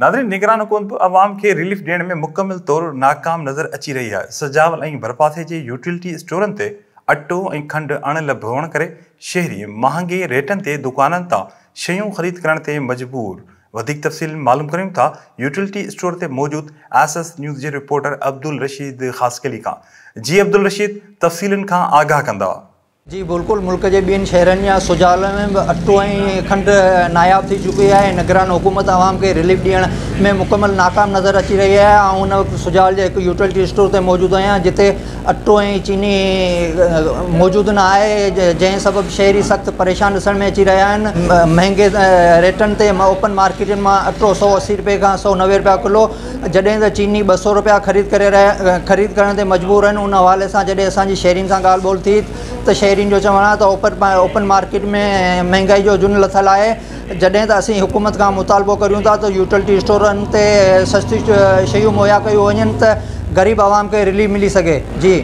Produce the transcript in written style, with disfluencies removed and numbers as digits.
नाज़रीन, निगरान हुकूमत अवाम के रिलीफ ॾियण में मुकम्मल तौर नाकाम नज़र अची रही है। सजावल ऐं भरपासे जे यूटिलिटी स्टोरनि ते अटो ऐं खंड अणलभ हुअण करे शहरी महांगे रेटनि ते दुकाननि तां शयूं ख़रीद करण ते मजबूर। वधीक तफ़सील मालूम करियूं था यूटिलिटी स्टोर ते मौजूद एसएस न्यूज़ जे रिपोर्टर अब्दुल रशीद ख़ासकली खां। जी अब्दुल रशीद, तफ़सीलनि खां आगाह कंदा। जी बिल्कुल, मुल्क के ॿियनि शहरनि या सुजाल में अटो ऐं खंड नायाब थी चुकी है। निगरान हुकूमत आवाम के रिलीफ ॾियण में मुकम्मल नाकाम नज़र अची रही है। उन सुजाल के एक यूटिलिटी स्टोर ते मौजूद आहियां जिते अटो ऐं चीनी मौजूद न आहे, जंहिं सबब शहरी सख्त परेशान ॾिसण में अची रहा आहिनि। महांगे रेटनि ते ओपन मार्केटनि में अटो 180 रुपए खां 190 रुपया किलो, जॾहिं त चीनी 200 रुपया ख़रीद करण ते मजबूर आहिनि। उन हवाले सां जॾहिं असांजी शहरीनि सां ॻाल्हि ॿोल थी त शहरीनि जो चवणु आहे त ओपन मार्केट में महांगाई जो जुन लथल आहे। जॾहिं त असीं हुकूमत खां मुतालबो करियूं था त यूटिलिटी स्टोरनि ते सस्ती शयूं मुहैया कयूं वञनि त ग़रीब आवाम खे रिलीफ मिली सघे। जी।